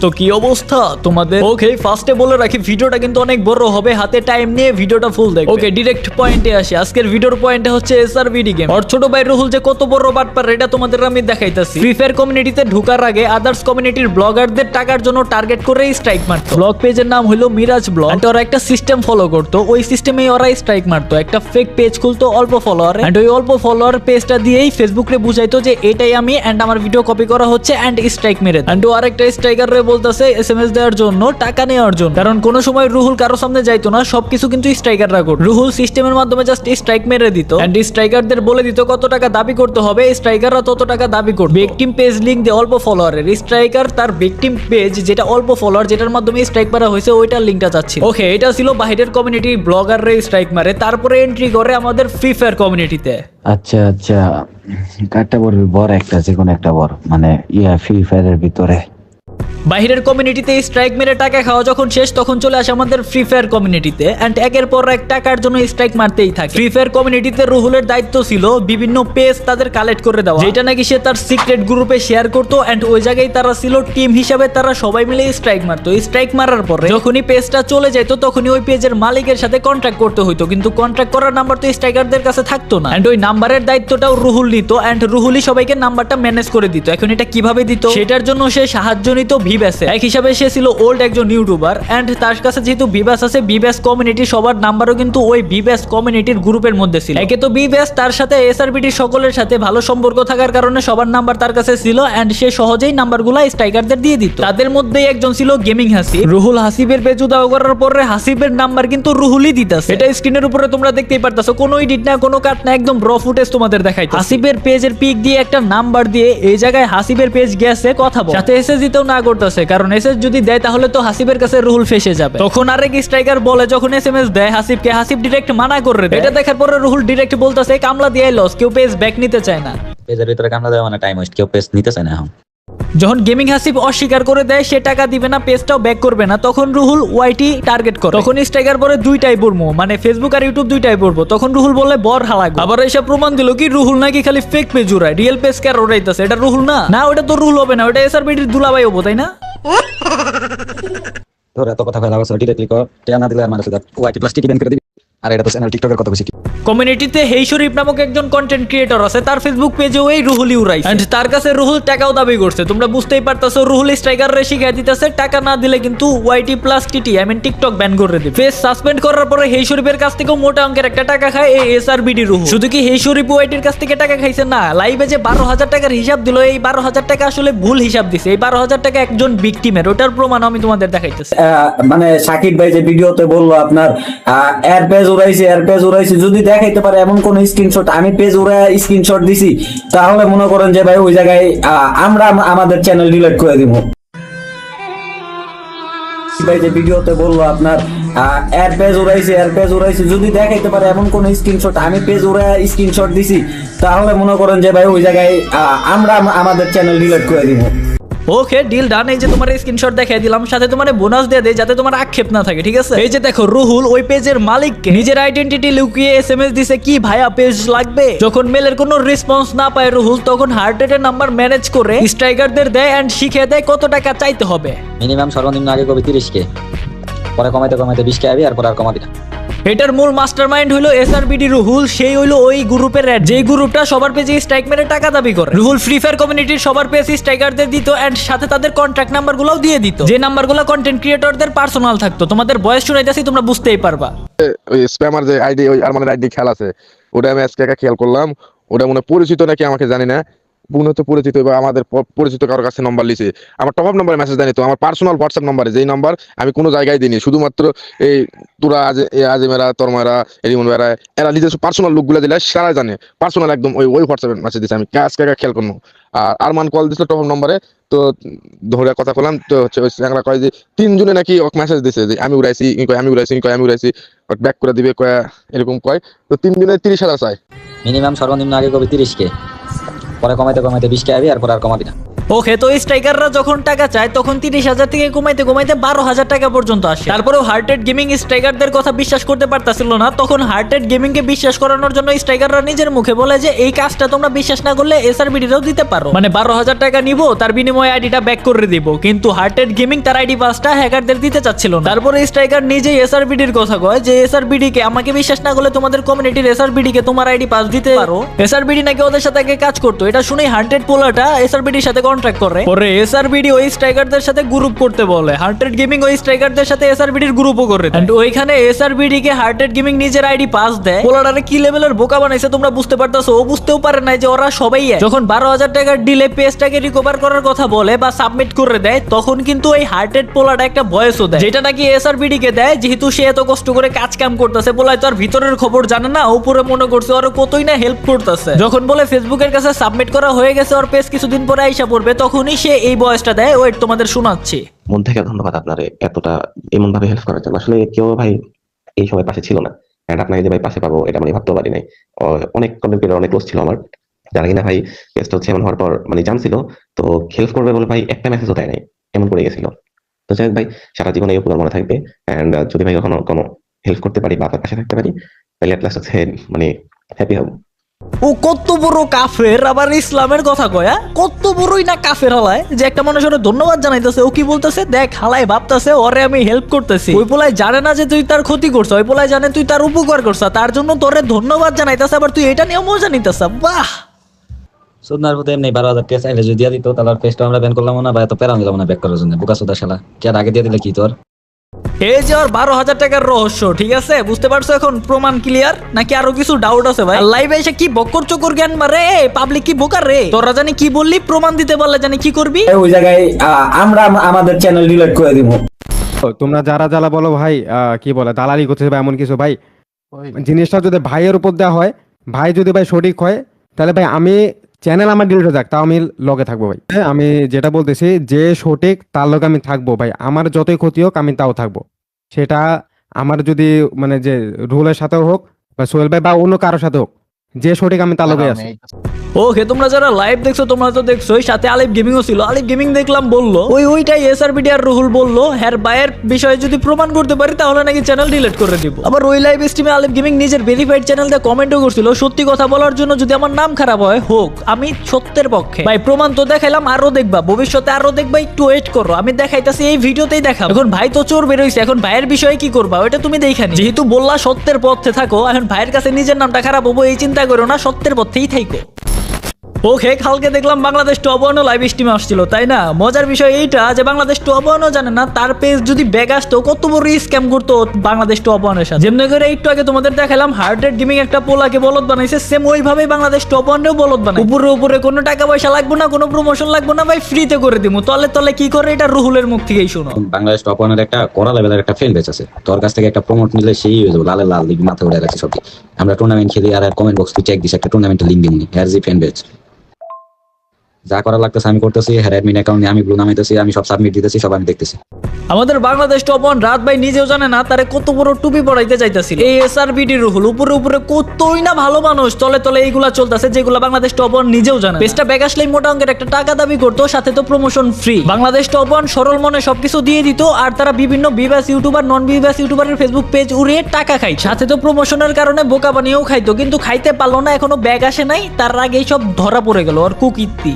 তো কি অবস্থা তোমাদের? ওকে, ফার্স্টে বলে রাখি ভিডিওটা কিন্তু অনেক বড় হবে, হাতে টাইম নিয়ে ভিডিওটা ফুল দেখবে। ওকে, ডিরেক্ট পয়েন্টে আসি। আজকের ভিডিওর পয়েন্টে হচ্ছে এসআরবিডি গেম। আর ছোট ভাই রুহুল যে কত বড় বাটপার এটা তোমাদের আমি দেখাইতাছি। ফ্রি ফায়ার কমিউনিটিতে ঢোকার আগে আদার্স কমিউনিটির ব্লগারদের টাকার জন্য টার্গেট করে স্ট্রাইক মারতো। ব্লগ পেজের নাম হলো মিরাজ ব্লগ। এন্ড ওরা একটা সিস্টেম ফলো করতো, ওই সিস্টেমেই ওরা স্ট্রাইক মারতো। একটা ফেক পেজ খুলতো অল্প ফলোয়ার, এন্ড ওই অল্প ফলোয়ার পেজটা দিয়েই ফেসবুকে বুঝাইতো যে এটাই আমি, এন্ড আমার ভিডিও কপি করা হচ্ছে, এন্ড স্ট্রাইক মেরে। এন্ড ও আরেকটা স্ট্রাইকার রে বলতেছে এসএমএস দেওয়ার জন্য, টাকা নেওয়ার জন্য। কারণ কোনো সময় রুহুল কারো সামনে যাইতো না, সবকিছু কিন্তু স্ট্রাইকাররা করতো। রুহুল সিস্টেমের মাধ্যমে জাস্ট স্ট্রাইক মেরে দিত, এন্ড স্ট্রাইকারদের বলে দিত কত টাকা দাবি করতে হবে, স্ট্রাইকাররা তত টাকা দাবি করতো। ভিকটিম পেজ লিংক দিয়ে অল্প ফলোয়ারের স্ট্রাইকার তার ভিকটিম পেজ যেটা অল্প ফলোয়ার, যেটার মাধ্যমে স্ট্রাইক মারা হয়েছে, ওইটার লিংকটা চাচ্ছিল। ওকে, এটা ছিল বাইরের কমিউনিটি ব্লগাররা স্ট্রাইক মারে, তারপরে এন্ট্রি করে আমাদের ফ্রি ফায়ার কমিউনিটিতে। আচ্ছা আচ্ছা, কাটটা বলবি বড় একটা, যে কোনো একটা বড়, মানে ফ্রি ফায়ারের ভিতরে বাইরের কমিউনিটিতে স্ট্রাইক মেরে টাকা খাওয়া যখন শেষ, তখন চলে আসে আমাদের ফ্রি ফায়ার কমিউনিটিতে, এন্ড একের পর এক টাকার জন্য স্ট্রাইক মারতেই থাকে। ফ্রি ফায়ার কমিউনিটিতে রুহুলের দায়িত্ব ছিল বিভিন্ন পেজ তাদের কালেক্ট করে দেওয়া, যেটা নাকি সে তার সিক্রেট গ্রুপে শেয়ার করতো, এন্ড ওই জায়গায় তারা ছিল টিম হিসাবে, তারা সবাই মিলে স্ট্রাইক মারতো। স্ট্রাইক মারার পরে যখনই পেজটা চলে যেত, তখনই ওই পেজের মালিকের সাথে কন্ট্যাক্ট করতে হইতো, কিন্তু কন্ট্যাক্ট করার নাম্বার তো স্ট্রাইকারদের কাছে থাকতো না, এন্ড ওই নাম্বারের দায়িত্বটাও রুহুল নিত, এন্ড রুহুলই সবাইকে নাম্বারটা ম্যানেজ করে দিত। এখন এটা কিভাবে দিত, সেটার জন্য সে সাহায্য নিত ভিব্যাসে। এক হিসাবে সে ছিল ওল্ড একজন ইউটিউবার, এন্ড তার কাছে যেহেতু ভিব্যাস আছে, ভিব্যাস কমিউনিটি সবার নাম্বারও কিন্তু ওই ভিব্যাস কমিউনিটির গ্রুপের মধ্যে ছিল। একে তো ভিব্যাস তার সাথে এসআরবিডি সকলের সাথে ভালো সম্পর্ক থাকার কারণে সবার নাম্বার তার কাছে ছিল, এন্ড সে সহজেই নাম্বারগুলো স্ট্রাইকারদের দিয়ে দিত। তাদের মধ্যে একজন ছিল গেমিং হাসিব। রুহুল হাসিবের পেজ উদাও করার পরে হাসিবের নাম্বার কিন্তু রুহুলই দিতেছে। এটা স্ক্রিনের উপরে তোমরা দেখতেই পারতাছো, কোনো এডিট না, কোনো কাট না, একদম র ফুটেজ তোমাদের দেখাই। হাসিবের পেজের পিক দিয়ে একটা নাম্বার দিয়ে এই জায়গায় হাসিবের পেজ গেছে কথা বল, সাথে এসএস দিতেও না করতেছে, কারণ এসএস যদি দেয় তাহলে তো হাসিবের কাছে রুহুল ফেসে যাবে। তখন আরেক স্ট্রাইকার বলে যখন এসএমএস দেয় হাসিবকে, হাসিব ডিরেক্ট মানা করে দেয়। এটা দেখার পরে রুহুল ডিরেক্ট বলতেছে কামলা দিয়ে লস, কেউ পেজ ব্যাক নিতে চায় না। পেজের ভিতরে কামলা দেওয়া মানে টাইম ওয়েস্ট, কেউ পেজ নিতে চায় না এখন। যখন গেমিং হাসিব অস্বীকার করে দেয় সে টাকা দিবে না, পেজটাও ব্যাক করবে না, তখন রুহুল ওয়াইটি টার্গেট করে। তখন স্ট্রাইকার বলে দুইটাই পড়বো, মানে ফেসবুক আর ইউটিউব দুইটাই পড়বো। তখন রুহুল বলে বর হালাগো। আবার এসে প্রমাণ দিল কি রুহুল নাকি খালি ফেক পেজ উড়ায়, রিয়েল পেজ কে উড়াইতেছে। এটা রুহুল না, না ওটা তো রুহুল হবে না, ওটা এসআরবিডির দুলাভাই হবো, তাই না? ধর এত কথা কইলা বসে ডিরেক্টলি কর, টিয়া না দিলে আর মানুষ ওয়াইটি প্লাস্টিক ইভেন্ট করে দিবি। আর এটা তো চ্যানেল টিকটকের কথা কইছি। কমিউনিটিতে হেই শরীফ নামক একজন কন্টেন্ট ক্রিয়েটর আছে, তার ফেসবুক পেজেও এই রুহুলই উড়াইছে, এন্ড তার কাছে রুহুল টাকাও দাবি করছে। তোমরা বুঝতেই পারতাছো রুহুল স্ট্রাইকাররে শিখাই দিতেছে টাকা না দিলে কিন্তু YT plus TT I mean TikTok ban করে দিবে। ফেস সাসপেন্ড করার পরে হেই শরীফের কাছ থেকেও মোটা অঙ্কের একটা টাকা খায় এই এসআরবিডি রুহুল। শুধু কি হেই শরীফ ওয়াইটির কাছ থেকে টাকা খাইছে না, লাইভে যে 12,000 টাকার হিসাব দিল, এই 12,000 টাকা আসলে ভুল হিসাব দিছে। এই 12,000 টাকা একজন ভিকটিমের, ওটার প্রমাণ আমি তোমাদের দেখাইতেছি। মানে সাকিব ভাই যে ভিডিওতে বললো আপনার এর পেজ উড়াইছে, এর পেজ উড়াইছে, যদি দেখাইতে পারে এমন কোন স্ক্রিনশট, আমি পেজ উড়ায় স্ক্রিনশট দিছি, তাহলে মনে করেন যে ভাই ওই জায়গায় আমরা আমাদের চ্যানেল ডিলিট করে দিব। ভাই যে ভিডিওতে বললো আপনার এর পেজ উড়াইছে, এর পেজ উড়াইছে, যদি দেখাইতে পারে এমন কোন স্ক্রিনশট, আমি পেজ উড়ায় স্ক্রিনশট দিছি, তাহলে মনে করেন যে ভাই ওই জায়গায় আমরা আমাদের চ্যানেল ডিলিট করে দিব। ওকে, ডিল ডান। এই যে তোমার স্ক্রিনশট দেখাই দিলাম, সাথে তোমার বোনাস দিয়ে দেয় যাতে তোমার আক্ষেপ না থাকে, ঠিক আছে? এই যে দেখো রুহুল ওই পেজের মালিককে নিজের আইডেন্টিটি লুকিয়ে এসএমএস দিছে কি ভাইয়া পেজ লাগবে। যখন মেলের কোনো রেসপন্স না পায় রুহুল, তখন হার্ট রেটের নাম্বার ম্যানেজ করে স্ট্রাইকারদের দেয়, এন্ড শিখিয়ে দেয় কত টাকা চাইতে হবে। মিনিমাম সর্বনিম্ন আগে কবি 30K, পরে কমাইতে কমাইতে 20K আবি, আর পরে আর কমাবি না। এটার মূল মাস্টারমাইন্ড হইলো এসআরবিডি রুহুল। সেই হইলো ওই গ্রুপের অ্যাড, যেই গ্রুপটা সবার পেজে স্ট্রাইক মেরে টাকা দাবি করে। রুহুল ফ্রি ফায়ার কমিউনিটির সবার পেজে স্ট্রাইকারদের দিত, এন্ড সাথে তাদের কন্ট্যাক্ট নাম্বারগুলোও দিয়ে দিত, যে নাম্বারগুলো কন্টেন্ট ক্রিয়েটরদের পার্সোনাল থাকতো। তোমাদের বয়স শুনাইতেছি, তোমরা বুঝতেই পারবা। ওই স্প্যামার যে আইডি, ওই আরমানের আইডি খেয়াল আছে, ওটা আমি আজকে একা খেয়াল করলাম। ওটা মনে পরিচিত নাকি আমাকে জানি না, উন্নত পরিচিত বা আমাদের পরিচিত কারোর কাছে নাম্বার লিছে। আমার টপ আপ নাম্বারে মেসেজ দেয়নি, তো আমার পার্সোনাল হোয়াটসঅ্যাপ নাম্বারে, যেই নাম্বার আমি কোনো জায়গায় দিইনি, শুধুমাত্র এই তোরা আজিমেরা, তরমারা, রিমন বেড়া, এরা নিজস্ব পার্সোনাল লোকগুলো দিলে সারা জানে, পার্সোনাল একদম ওই হোয়াটসঅ্যাপে মেসেজ দিচ্ছে। আমি আজকে খেয়াল করবো। আর আরমান কল দিছিল টপ আপ নাম্বারে, তো ধরে কথা বললাম, তো হচ্ছে ওই চ্যাংরা কয় যে 3 জনে নাকি মেসেজ দিছে যে আমি উড়াইছি, আমি উড়াইছি, ব্যাক করে দিবে কয়, এরকম কয়। তো 3 দিনে 30,000 চাই। মিনিমাম সর্বনিম্ন আগে কবি 30K, পরে কমাইতে কমাইতে 20K আবি, আর পরে আর কমাবি না। ওকে, তো স্ট্রাইকাররা যখন টাকা চায় তখন 30,000 থেকে কমাইতে কমাইতে 12,000 টাকা পর্যন্ত আসে। তারপরেও হার্টেড গেমিং স্ট্রাইকারদের কথা বিশ্বাস করতে পারতাছিল না। তখন হার্টেড গেমিং কে বিশ্বাস করানোর জন্য স্ট্রাইকাররা নিজের মুখে বলে যে এই কাজটা তোমরা বিশ্বাস না করলে এসআরবিডিটাও দিতে পারো, মানে 12,000 টাকা নিব, তার বিনিময়ে আইডিটা ব্যাক করে দিব। কিন্তু হার্টেড গেমিং তার আইডি পাসটা হ্যাকারদের দিতে চাচ্ছিল না। তারপরে স্ট্রাইকার নিজেই এসআরবিডির কথা কয় যে এসআরবিডি কে আমাকে বিশ্বাস না করলে তোমাদের কমিউনিটির এসআরবিডি কে তোমার আইডি পাস দিতে পারো। এসআরবিডি নাকি ওদের সাথে আগে কাজ করতো, এটা শুনেই হান্টেড পোলাটা এসআরবিডির সাথে কন্ট্রাক্ট করে। পরে এসআরবিডি ওই স্ট্রাইকারদের সাথে গ্রুপ করতে বলে, হান্টেড গেমিং ওই স্ট্রাইকারদের সাথে এসআরবিডির গ্রুপও করে দেয়। ওইখানে এসআরবিডি কে হান্টেড গেমিং নিজের আইডি পাস দেয়। পোলাটারে কি লেভেলের বোকা বানাইছে তোমরা বুঝতে পারতাছো। ও বুঝতেও পারে না যে ওরা সবাই এক। যখন 12,000 টাকার ডিলে পেজটাকে রিকভার করার কথা বলে বা সাবমিট করে দেয়, তখন কিন্তু এই হার্টেড পোলাটা একটা ভয়েসও দেয়, যেটা নাকি এসআরবিডি কে দেয়। যেহেতু সে এত কষ্ট করে কাজ কাম করতেছে, পোলায় তো আর ভিতরের খবর জানে না, উপরে মনে করছে ওর কতই না হেল্প করতেছে। যখন বলে ফেসবুকের কাছে সাবমিট করা হয়ে গেছে, ওর পেজ কিছুদিন পরে আইসা পড়বে, তখনই সে এই ভয়েসটা দেয়। ওয়েট, তোমাদের শোনাচ্ছি। মন থেকে ধন্যবাদ আপনার এতটা এমন ভাবে হেল্প করার জন্য। আসলে কেউ ভাই এই সময় পাশে ছিল না, এন্ড আপনাকে যে ভাই পাশে পাবো এটা মানে ভাবতেও পারি নাই। অনেক কন্টেন্ট ক্রিয়েটর অনেক ক্লোজ ছিল আমার, যারা কিনা ভাই পেজটা হচ্ছে এমন হওয়ার পর মানে জানছিল, তো হেল্প করবে বলে ভাই একটা মেসেজও দেয় নাই, এমন করে গেছিল। তো যাই হোক ভাই, সারা জীবন এই উপকার মনে থাকবে। এন্ড যদি ভাই কখনো কোনো হেল্প করতে পারি বা আপনার পাশে থাকতে পারি, তাহলে এট লাস্ট হচ্ছে মানে হ্যাপি হব। ও কত বড় কাফের, আবার ইসলামের কথা কয়। কত বড়ই না কাফের হালায় যে একটা মানুষের ধন্যবাদ জানাইতেছে। ও কি বলতেছে দেখ, হালায় ভাবতেছে ওরে আমি হেল্প করতেছি। ওই পোলায় জানে না যে তুই তার ক্ষতি করছ, ওই পোলায় জানে তুই তার উপকার করছ, তার জন্য তোরে ধন্যবাদ জানাইতেছে, আবার তুই এটা নিয়ে মজা নিতেছ। বাহ, সুদনার প্রতি এমনি 12,000 টাকা চাইলে যদি দিয়ে দিত, তাহলে আর পেজটা আমরা ব্যান করলাম না বা এত প্যারা নিলাম না ব্যাক করার জন্য। বোকা সুদা শালা, কি আর আগে দিয়ে দিলে কি তোর? এই যে ওর 12,000 টাকার রহস্য, ঠিক আছে বুঝতে পারছো এখন? প্রমাণ ক্লিয়ার নাকি আরো কিছু ডাউট আছে ভাই? লাইভে এসে কি বক্কর চক্কর জ্ঞান মারে, পাবলিক কি বোকার রে? তোরা জানি কি বললি, প্রমাণ দিতে পারলে জানি কি করবি। ওই জায়গায় আমরা আমাদের চ্যানেল ডিলিট করে দিব। তোমরা যারা যারা বলো ভাই কি বলে দালালি করতেছে বা এমন কিছু, ভাই জিনিসটা যদি ভাইয়ের উপর দেওয়া হয়, ভাই যদি ভাই সঠিক হয়, তাহলে ভাই আমি চ্যানেল আমার ডিলিট হয়ে যাক, তাও আমি লগে থাকবো ভাই। আমি যেটা বলতেছি, যে সঠিক তার লগে আমি থাকবো ভাই, আমার যতই ক্ষতি হোক আমি তাও থাকবো। সেটা আমার যদি মানে যে রুলের সাথেও হোক বা সোহেল ভাই বা অন্য কারোর সাথে হোক, যে সঠিক আমি তার লগে আছি। ওকে, তোমরা যারা লাইভ দেখছো তোমরা তো দেখছোই, সাথে আলিফ গেমিংও ছিল। আলিফ গেমিং দেখলাম বললো ওইটাই এসআরবিডি আর রুহুল বললো হ্যার বায়ের বিষয়ে যদি প্রমাণ করতে পারি তাহলে নাকি চ্যানেল ডিলিট করে দিব। আবার ওই লাইভ স্ট্রিমে আলিফ গেমিং নিজের ভেরিফাইড চ্যানেল দিয়ে কমেন্টও করছিল, সত্যি কথা বলার জন্য যদি আমার নাম খারাপ হয় হোক, আমি সত্যের পক্ষে। ভাই প্রমাণ তো দেখাইলাম, আরো দেখবা, ভবিষ্যতে আরো দেখবা, একটু ওয়েট করো, আমি দেখাইতাছি এই ভিডিওতেই দেখাবো। এখন ভাই তো চোর বেরোইছে, এখন ভাইয়ের বিষয়ে কি করবা ওটা তুমি দেখানি। যেহেতু বললা সত্যের পথে থাকো, এখন ভাইয়ের কাছে নিজের নামটা খারাপ হবো এই চিন্তা করো না, সত্যের পথেই থাকো। ওকে, কালকে দেখলাম বাংলাদেশ টপ ওয়ানও লাইভ স্ট্রিমে আসছিল, তাই না? মজার বিষয় এইটা যে বাংলাদেশ টপ ওয়ানও জানে না তার পেজ যদি ব্যাগ আসতো কত বড় স্ক্যাম করতো বাংলাদেশ টপ ওয়ানের সাথে। যেমনি করে একটু আগে তোমাদের দেখালাম হার্টেড গেমিং একটা পোলাকে বলদ বানাইছে, সেম ওইভাবেই বাংলাদেশ টপ ওয়ানেও বলদ বানায়। উপরে উপরে কোনো টাকা পয়সা লাগবে না, কোনো প্রমোশন লাগবে না ভাই, ফ্রিতে করে দিমু। তলে তলে কি করে এটা রুহুলের মুখ থেকেই শোনো। বাংলাদেশ টপ ওয়ানের একটা কড়া লেভেলের একটা ফ্যান বেচ আছে, তোর কাছ থেকে একটা প্রমোট নিলে সেই হয়ে যাবে লালে লাল দিবি, মাথা উড়ে রাখছি সব। আমরা টুর্নামেন্ট খেলি আর কমেন্ট বক্স তুই চেক দিস, একটা টুর্নামেন্টের লিঙ্ক দিবনি এআরজি ফ্যান বেচ। যা করা লাগতেছে আমি করতেছি, হ্যাঁ অ্যাডমিন অ্যাকাউন্টে আমি ব্লু নামাইতেছি, আমি সব সাবমিট দিতেছি, সব আমি দেখতেছি। আমাদের বাংলাদেশ টপ ওয়ান রাত ভাই নিজেও জানে না তারে কত বড় টুপি পড়াইতে চাইতেছিল এই এসআরবিডি রুহুল। উপরে উপরে কতই না ভালো মানুষ, তলে তলে এইগুলা চলতেছে যেগুলা বাংলাদেশ টপ ওয়ান নিজেও জানে। পেজটা ব্যাগ আসলেই মোটা অঙ্কের একটা টাকা দাবি করতো, সাথে তো promotion free. Bangladesh top one সরল মনে সবকিছু দিয়ে দিত, আর তারা বিভিন্ন বিবাস ইউটিউবার নন বিবাস ইউটিউবারের ফেসবুক পেজ উড়িয়ে টাকা খাই, সাথে তো প্রমোশনের কারণে বোকা বানিয়েও খাইতো, কিন্তু খাইতে পারলো না, এখনো ব্যাগ আসে নাই। তার আগেই সব ধরা পড়ে গেল আর কুকীর্তি।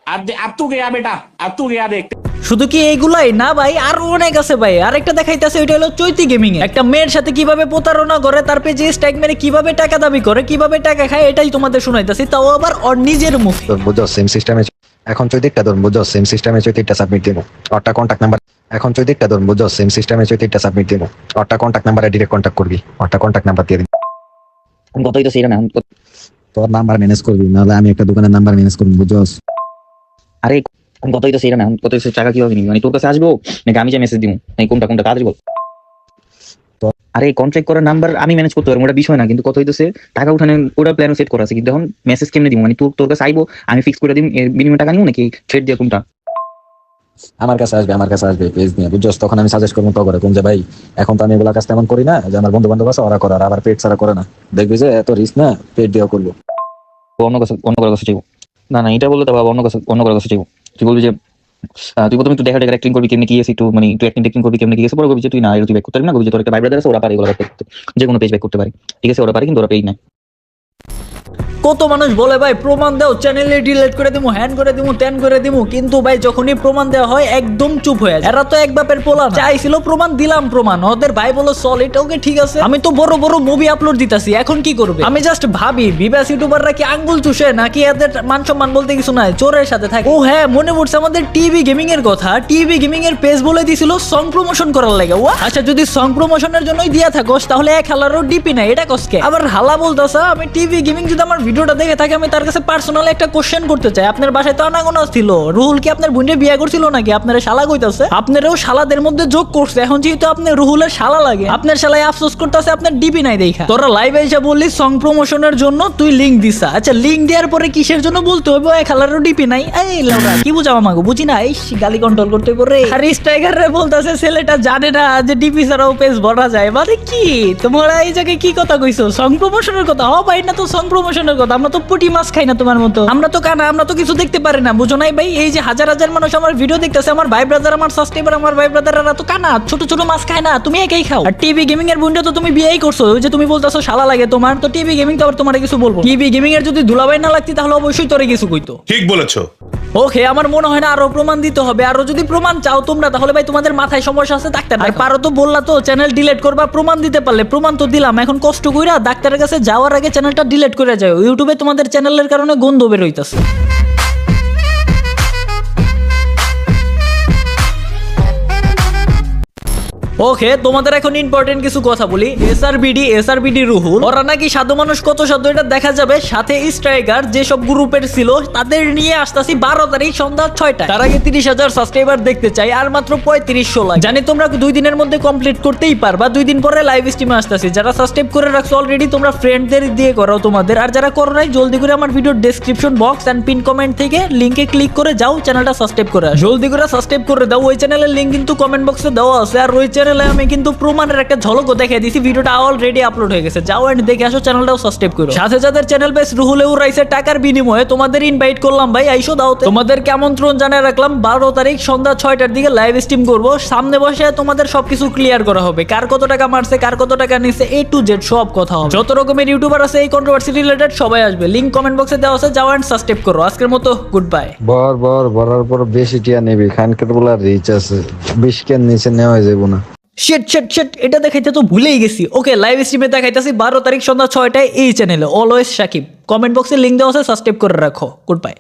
अब तू गया बेटा, अब तू गया देख। শুধু কি এইগুলাই না ভাই, আরো অনেক আছে ভাই। আরেকটা দেখাইতেছে, ওইটা হলো চৈতি গেমিং এ একটা মেয়ের সাথে কিভাবে প্রতারণা করে, তার পেজে স্ট্রাইক মেরে কিভাবে টাকা দাবি করে, কিভাবে টাকা খায়, এটাই তোমাদের শোনাইতেছি, তাও আবার ওর নিজের মুখে। বুঝছো সেম সিস্টেমে এখন চৈতিকটা ধরুন, বুঝছো সেম সিস্টেমে চৈতিকটা সাবমিট দিব, ওরটা কন্টাক্ট নাম্বার। এখন চৈতিকটা ধরুন, বুঝছো সেম সিস্টেমে চৈতিকটা সাবমিট দিব, ওরটা কন্টাক্ট নাম্বারে ডিরেক্ট কন্টাক্ট করবি, ওরটা কন্টাক্ট নাম্বার দিয়ে দিবি। কতই তো সেইটা না, তোর নাম্বার ম্যানেজ করবি, নাহলে আমি একটা দোকানের নাম্বার ম্যানেজ করবি, বুঝছো? আরে কতই তো সেইটা না, কত টাকা কিভাবে নিবি, মানে তোর কাছে আসবো নাকি আমি যে মেসেজ দিব, নাকি কোনটা কোনটা তাড়াতাড়ি বল। আরে কন্ট্রাক্ট করার নাম্বার আমি ম্যানেজ করতে পারবো, ওটা বিষয় না, কিন্তু কত হইতেছে টাকা উঠানে ওটা প্ল্যান সেট করা আছে, কিন্তু এখন মেসেজ কেমনে দিব, মানে তোর কাছে আইবো আমি ফিক্স করে দিব, এর বিনিময়ে টাকা নিব নাকি ট্রেড দিয়ে কোনটা? আমার কাছে আসবে পেজ নিয়ে, বুঝছস? তখন আমি সাজেস্ট করবো তো করে কোন যে ভাই এখন তো আমি এগুলা কাজ তেমন করি না, যে আমার বন্ধু বান্ধব আছে ওরা করে, আর আবার পেট ছাড়া করে না, দেখবি যে এত রিস্ক না, পেট দিয়েও করবো। অন্য কাছে চাইবো, না না, এটা বললে তো বাবা অন্য কারো কাছে চাইবো। তুই বলবি যে তুই প্রথমে একটু দেখা অ্যাক্টিং করবি, কেমনি কি গেছে একটু, মানে একটু অ্যাক্টিং করবি কেমনি কি গেছে, পরে বলবি যে তুই না, এটা তুই ব্যাক করতে পারবি না, বলবি যে তোর একটা ভাই ব্রাদার আছে, ওরা পারে এগুলো ব্যাক করতে, যে কোনো পেজ ব্যাক করতে পারে, ঠিক আছে, ওরা পারে, কিন্তু ওরা পেজ নাই। কত মানুষ বলে ভাই প্রমাণ দাও, চ্যানেলে ডিলিট করে দিমু, হ্যান করে দিমু, ত্যান করে দিমু, কিন্তু ভাই যখনই প্রমাণ দেওয়া হয় একদম চুপ হয়ে যায়। এরা তো এক বাপের পোলা না। চাইছিল প্রমাণ, দিলাম প্রমাণ, ওদের ভাই বলো সলিড, ওকে ঠিক আছে। আমি তো বড় বড় মুভি আপলোড দিতাছি, এখন কি করবে? আমি জাস্ট ভাবি বিবাস ইউটিউবাররা কি আঙ্গুল চুষে নাকি এদের মান সম্মান বলতে কিছু নাই, চোরের সাথে থাকে। ও হ্যাঁ, মনে পড়ছে আমাদের টিভি গেমিং এর কথা। টিভি গেমিং এর পেজ বলে দিছিল সং প্রমোশন করার লাগে। ও আচ্ছা, যদি সং প্রমোশনের জন্যই দিয়া থাকোস তাহলে এক হালারও ডিপি নাই, এটা কসকে? আবার হালা বলতাছা আমি টিভি গেমিং, যদি আমার ভিডিওটা দেখে থাকে আমি তার কাছে পার্সোনালি একটা কোশ্চেন করতে চাই। আপনার বাসায় তো আনাগোনা ছিল, রুহুল কি আপনার বোনের বিয়ে করছিল নাকি? আপনার শালা কইতাছে, আপনারও শালাদের মধ্যে যোগ করছে। এখন যেহেতু আপনি রুহুলের শালা লাগে, আপনার শালায় আফসোস করতেছে আপনার ডিপি নাই দেখা। তোরা লাইভে এসে বললি সং প্রমোশনের জন্য তুই লিংক দিছা। আচ্ছা, লিংক দেওয়ার পরে কিসের জন্য বলতে হবে এক হালারও ডিপি নাই? এই লাউরা কি বুঝাও আমাকে, বুঝি না, এই গালি কন্ট্রোল করতে পারে। আর স্ট্রাইকার রে বলতাছে ছেলেটা জানে না যে ডিপি ছাড়াও পেজ ভরা যায়। মানে কি তোমরা এই জায়গায় কি কথা কইছো? সং প্রমোশনের কথা? ও ভাই, না তো সং প্রমোশনের কথা, আমরা তো পুটি মাছ খাই না তোমার মতো, আমরা তো কানা, আমরা তো কিছু দেখতে পারি না, বুঝো নাই ভাই? এই যে হাজার হাজার মানুষ আমার ভিডিও দেখতেছে, আমার ভাই ব্রাদার, আমার সাবস্ক্রাইবার, আমার ভাই ব্রাদাররা তো কানা, ছোট ছোট মাছ খায় না, তুমি একাই খাও। আর টিভি গেমিং এর বুনটা তো তুমি বিয়েই করছো, ওই যে তুমি বলতাছো শালা লাগে তোমার, তো টিভি গেমিং তো আবার তোমার কিছু বলবো? টিভি গেমিং এর যদি দুলাভাই না লাগতি তাহলে অবশ্যই তোরে কিছু কইতো। ঠিক বলেছো। ওকে, আমার মনে হয় না আরো প্রমাণ দিতে হবে। আরো যদি প্রমাণ চাও তোমরা, তাহলে ভাই তোমাদের মাথায় সমস্যা আছে, ডাক্তার আর পারো তো বললা তো চ্যানেল ডিলিট করবা, প্রমাণ দিতে পারলে। প্রমাণ তো দিলাম, এখন কষ্ট কইরা ডাক্তারের কাছে যাওয়ার আগে চ্যানেলটা ডিলিট করে যাও। ইউটিউবে তোমাদের চ্যানেলের কারণে গন্ধ বের হইতাছে। ওকে, তোমাদের এখন ইম্পর্টেন্ট কিছু কথা বলি। এসআরবিডি রুহুল, ওরা নাকি সাধু মানুষ কত সাধু এটা দেখা যাবে। সাথে স্ট্রাইকার যেসব গ্রুপের ছিল তাদের নিয়ে আসতেছি 12 তারিখ সন্ধ্যা 6টায়। তার আগে 30,000 সাবস্ক্রাইবার দেখতে চাই, আর মাত্র 3500 লাইক। জানি তোমরা 2 দিনের মধ্যে কমপ্লিট করতেই পারবা। 2 দিন পরে লাইভ স্ট্রিমে আসতেছি। যারা সাবস্ক্রাইব করে রাখছো অলরেডি, তোমরা ফ্রেন্ডদের দিয়ে করো তোমাদের। আর যারা করো নাই, জলদি করে আমার ভিডিওর description box and pin comment থেকে লিংকে ক্লিক করে যাও, চ্যানেলটা সাবস্ক্রাইব করে আসো। জলদি করে সাবস্ক্রাইব করে দাও। ওই চ্যানেলের লিংক কিন্তু কমেন্ট বক্সে দেওয়া আছে। আর ওই চ্যানেলে আমি কিন্তু প্রমাণের একটা ঝলকও দেখিয়ে দিছি। ভিডিওটা অলরেডি আপলোড হয়ে গেছে, যাও এন্ড দেখে আসো, চ্যানেলটাও সাবস্ক্রাইব করো। সাথে যাদের চ্যানেল বেস রুহুলেও রাইসে টাকার বিনিময়ে তোমাদের ইনভাইট করলাম ভাই, আইসো দাওতে। তোমাদেরকে আমন্ত্রণ জানিয়ে রাখলাম 12 তারিখ সন্ধ্যা 6টার দিকে লাইভ স্ট্রিম করব। সামনে বসে তোমাদের সবকিছু ক্লিয়ার করা হবে, কার কত টাকা মারছে, কার কত টাকা নিছে, A to Z সব কথা হবে। যত রকমের ইউটিউবার আছে এই কন্ট্রোভার্সি রিলেটেড সবাই আসবে। লিংক কমেন্ট বক্সে দেওয়া আছে, যাও এন্ড সাবস্ক্রাইব করো। আজকের মতো গুড বাই। বরার পর বেশি টিয়া নেবি, খানকের বলার রিচ আছে, 20 কেন নিচে নেওয়া যাবো না। শিট, এটা দেখাইতে তো ভুলেই গেছি। ওকে, লাইভ স্ট্রিমে দেখাইতেছি 12 তারিখ সন্ধ্যা 6টায় এই চ্যানেলে অলওয়েজ সাকিব। কমেন্ট বক্সে লিংক দেওয়া আছে, সাবস্ক্রাইব করে রাখো। Good bye.